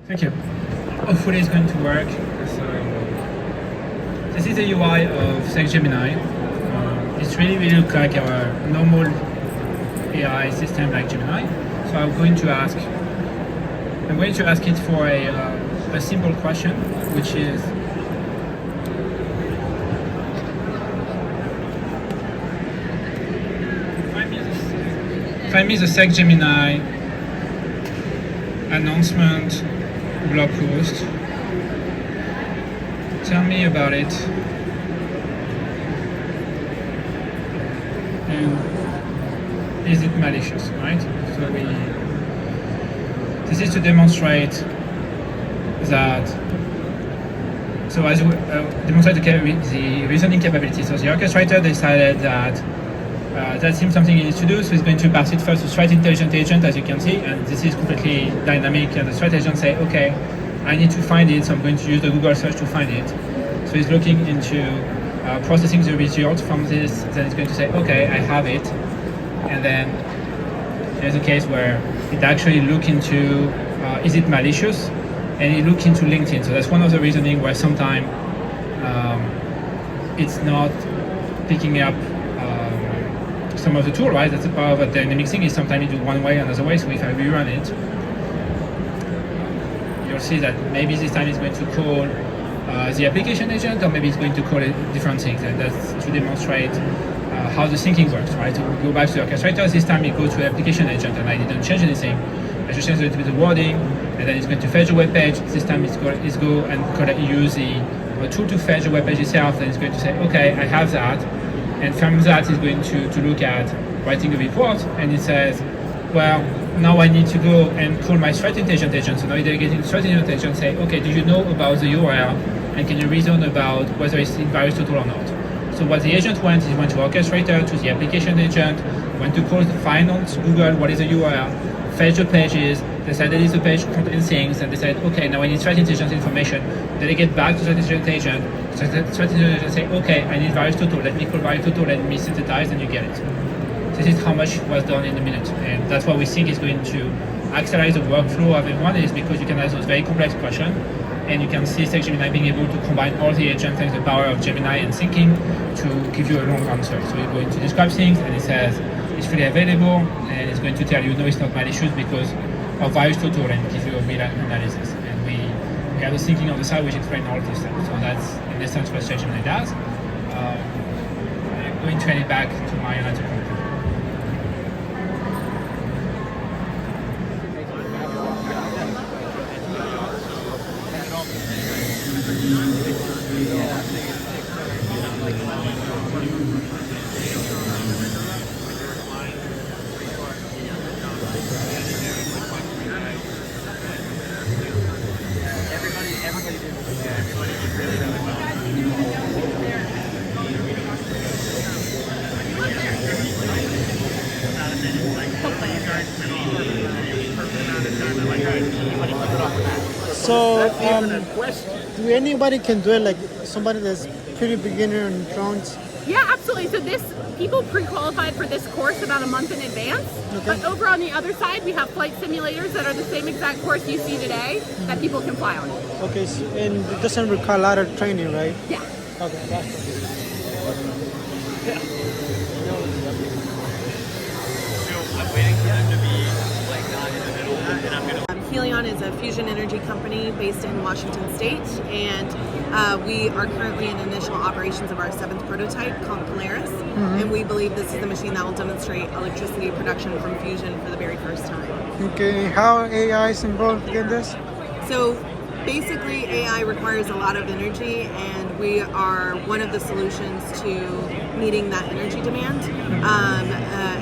Thank you. Hopefully it's going to work. So, this is the UI of Gemini. It's really look like our normal AI system like Gemini. So I'm going to ask it for a simple question, which is find me the Gemini announcement blog post. Tell me about it. And is it malicious, right? So this is to demonstrate that. So as we demonstrate the reasoning capability. So the orchestrator decided that that seems something he needs to do, so he's going to pass it first to threat intelligent agent, as you can see, and this is completely dynamic, and the threat agent say, okay, I need to find it, so I'm going to use the Google search to find it. So he's looking into processing the result from this, then it's going to say, okay, I have it, and then there's a case where it actually look into, is it malicious, and it look into LinkedIn. So that's one of the reasoning where sometimes it's not picking up some of the tool, right? That's a part of a dynamic thing, is sometimes you do one way, another way. So if I rerun it, you'll see that maybe this time it's going to call the application agent, or maybe it's going to call it different things, and that's to demonstrate how the thinking works, right? So we go back to the orchestrator. This time it goes to the application agent, and I didn't change anything. I just changed a little bit of wording, and then it's going to fetch a web page. This time it's go and use the tool to fetch the web page itself. Then it's going to say, okay, I have that. And from that, it's going to look at writing a report, and it says, well, now I need to go and call my threat intelligent agent. So now they're getting threat intelligent agent say, okay, do you know about the URL, and can you reason about whether it's in virus total or not? So what the agent went is went to orchestrator, to the application agent, went to call the finance Google, what is the URL, fetch the pages, decided if the page contains things, and they said, okay, now I need threat intelligence information. Then they get back to the intelligent agent, so the threat intelligent agent say, okay, I need virus total, let me call virus total, let me synthesize, and you get it. This is how much was done in a minute, and that's what we think is going to accelerate the workflow of everyone, is because you can ask those very complex questions, and you can see Gemini being able to combine all the agents and the power of Gemini and thinking to give you a long answer. So you're going to describe things, and it says it's freely available, and it's going to tell you, no, it's not malicious because of virus total, and give you a real analysis. And we have the thinking on the side which explains all of this stuff. So that's in essence what Gemini does. I'm going to hand it back to Mariana to conclude. So, do anybody can do it? Like somebody that's pretty beginner in drones? Yeah, absolutely. So people pre-qualified for this course about a month in advance. Okay. But over on the other side, we have flight simulators that are the same exact course you see today that people can fly on. Okay, so, and it doesn't require a lot of training, right? Yeah. Okay, that's Helion is a fusion energy company based in Washington State, and we are currently in initial operations of our 7th prototype called Polaris, and we believe this is the machine that will demonstrate electricity production from fusion for the very first time. Okay, how AI is involved in this? So basically AI requires a lot of energy, and we are one of the solutions to meeting that energy demand,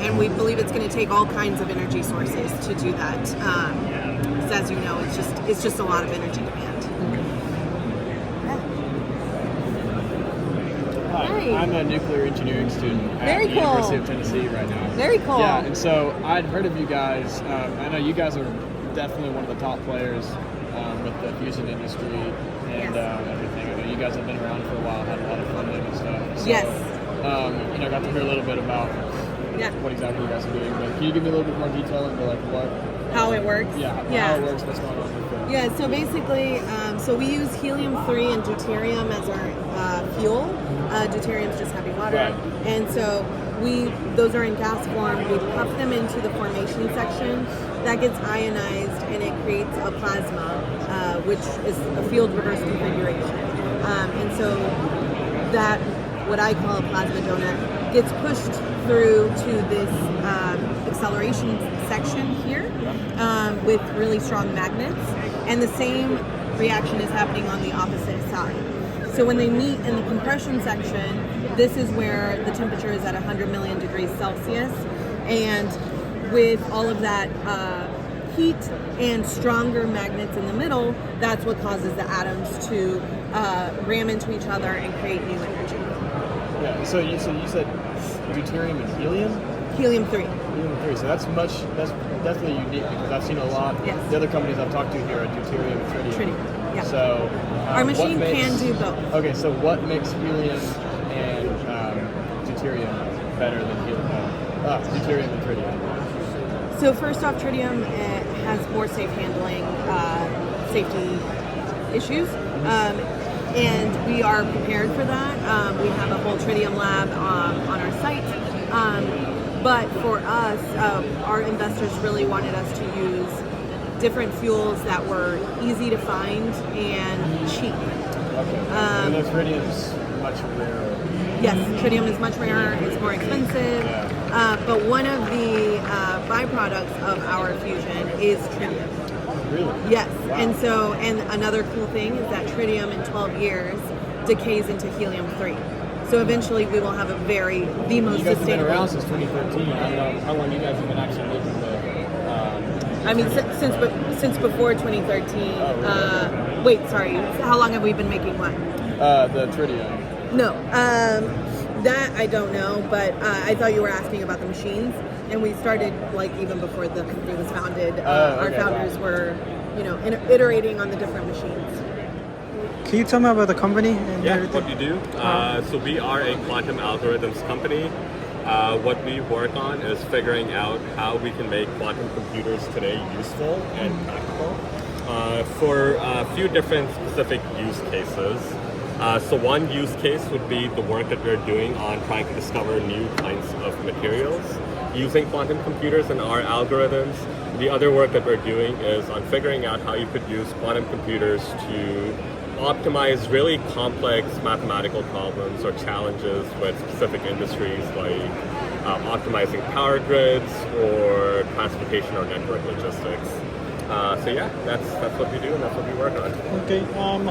and we believe it's going to take all kinds of energy sources to do that. Because as you know, it's just a lot of energy demand. Hi, I'm a nuclear engineering student at the University of Tennessee right now. Very cool. Yeah, and so I'd heard of you guys. I know you guys are definitely one of the top players with the fusion industry and everything. I know you guys have been around for a while, had a lot of funding and stuff. So, Yes. I got to hear a little bit about what exactly you guys are doing, but can you give me a little bit more detail into like what how it works. How it works, what's going on with it. Yeah, so basically, so we use helium-3 and deuterium as our fuel. Deuterium is just heavy water. Right. And so those are in gas form. We puff them into the formation section. That gets ionized and it creates a plasma, which is a field reverse configuration. And so that, what I call a plasma donut, gets pushed through to this acceleration section here with really strong magnets. And the same reaction is happening on the opposite side. So when they meet in the compression section, this is where the temperature is at 100 million degrees Celsius. And with all of that heat and stronger magnets in the middle, that's what causes the atoms to ram into each other and create new energy. Yeah, so you said deuterium and helium? Helium-3. Helium-3, so that's definitely unique because I've seen a lot. Yes. The other companies I've talked to here are deuterium and tritium. Tritium, yeah. So Our machine can do both. Okay, so what makes helium and deuterium better than deuterium and tritium? So first off, tritium has more safe handling, safety issues, and we are prepared for that. We have a whole tritium lab on our site. But for us, our investors really wanted us to use different fuels that were easy to find and cheap. Okay. And the tritium's much rarer. Yes, tritium is much rarer, it's more expensive, but one of the byproducts of our fusion is tritium. Really? Yes, Wow. and another cool thing is that tritium in 12 years decays into helium-3. So eventually we will have the most You guys have been sustainable. around since 2013. I don't know how long you guys have been actually making the... I mean, since before 2013. Oh, really? Wait, sorry. How long have we been making what? the tritium. No, that I don't know, but I thought you were asking about the machines, and we started like even before the company was founded. Our okay, founders were, iterating on the different machines. Can you tell me about the company and Yeah, everything? what we do. So we are a quantum algorithms company. What we work on is figuring out how we can make quantum computers today useful and practical for a few different specific use cases. So one use case would be the work that we're doing on trying to discover new kinds of materials using quantum computers and our algorithms. The other work that we're doing is on figuring out how you could use quantum computers to optimize really complex mathematical problems or challenges with specific industries like optimizing power grids or transportation or network logistics. So yeah, that's what we do and that's what we work on. Okay.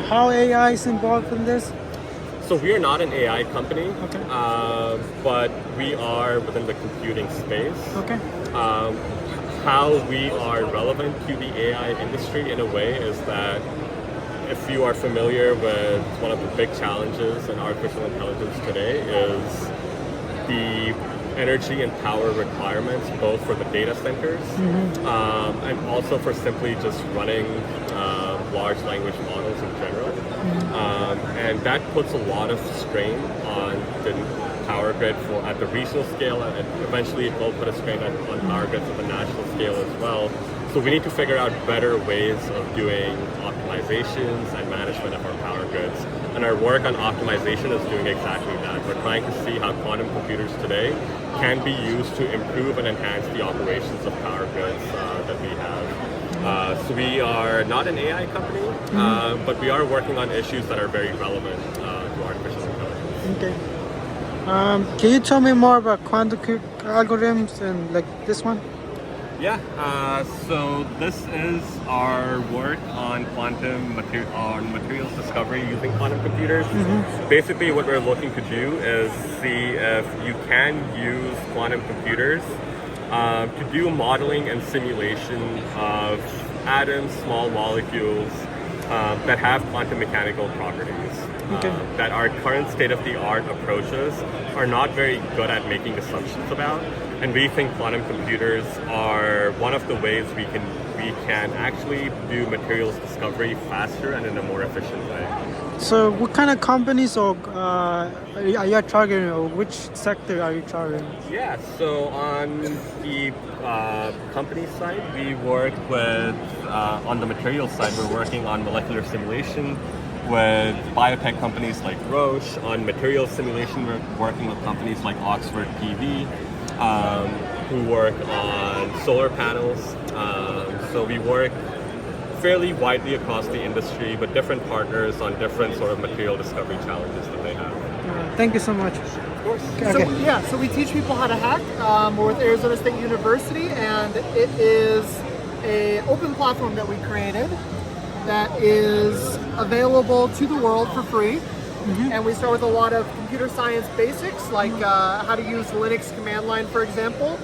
How AI is involved in this? So we are not an AI company, Okay. but we are within the computing space. Okay. How we are relevant to the AI industry in a way is that if you are familiar with one of the big challenges in artificial intelligence today is the energy and power requirements both for the data centers and also for simply just running large language models in general. And that puts a lot of strain on the power grid at the regional scale, and eventually it will put a strain on power grids at the national scale as well. So we need to figure out better ways of doing optimizations and management of our power grids. And our work on optimization is doing exactly that. We're trying to see how quantum computers today can be used to improve and enhance the operations of power grids that we have. So we are not an AI company, but we are working on issues that are very relevant to artificial intelligence. Okay. Can you tell me more about quantum algorithms and like this one? Yeah, so this is our work on materials discovery using quantum computers. Basically what we're looking to do is see if you can use quantum computers to do modeling and simulation of atoms, small molecules that have quantum mechanical properties. That our current state-of-the-art approaches are not very good at making assumptions about. And we think quantum computers are one of the ways we can actually do materials discovery faster and in a more efficient way. So what kind of companies or are you targeting, or which sector are you targeting? Yeah, so on the company side, we work with, on the materials side, we're working on molecular simulation with biotech companies like Roche. On material simulation, we're working with companies like Oxford PV, who work on solar panels. So we work fairly widely across the industry, but different partners on different sort of material discovery challenges that they have. Thank you so much. Of course. Okay. So we teach people how to hack. We're with Arizona State University, and it is a open platform that we created that is available to the world for free. And we start with a lot of computer science basics, like how to use Linux command line, for example.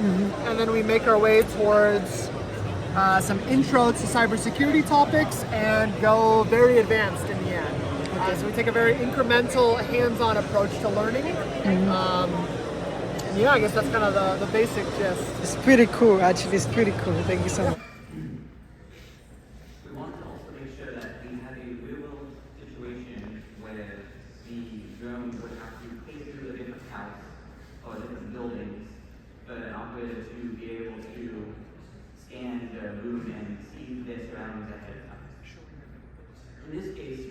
And then we make our way towards some intro to cybersecurity topics and go very advanced in the end. So we take a very incremental, hands-on approach to learning. And yeah, I guess that's kind of the basic gist. It's pretty cool, actually. It's pretty cool. Thank you so much. We want to also make sure that we have a real-world situation where the drone would have to pace through a different house or different buildings for an operator to be able to scan the room and see their surroundings ahead of time. In this case,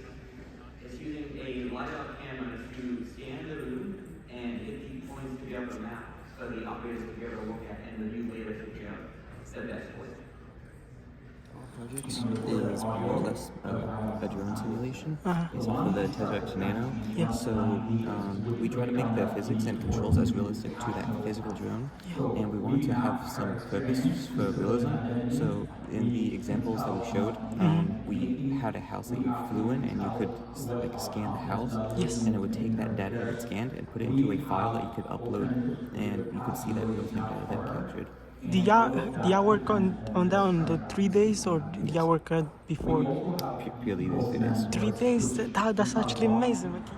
it's using a LiDAR camera to scan the room and hit key points to be able to map so the operators will be able to look at and review later to figure out the best way. Project is more or less a drone simulation based off of the Tezrex Nano. Yeah. So we try to make the physics and controls as realistic to that physical drone, and we wanted to have some purpose for realism. So in the examples that we showed, we had a house that you flew in, and you could like scan the house, and it would take that data that it scanned and put it into a file that you could upload, and you could see that real-time data that it captured. Did y'all work on that on the 3 days, or did y'all work before? Purely these 3 days. 3 days? That's actually amazing, Mickey.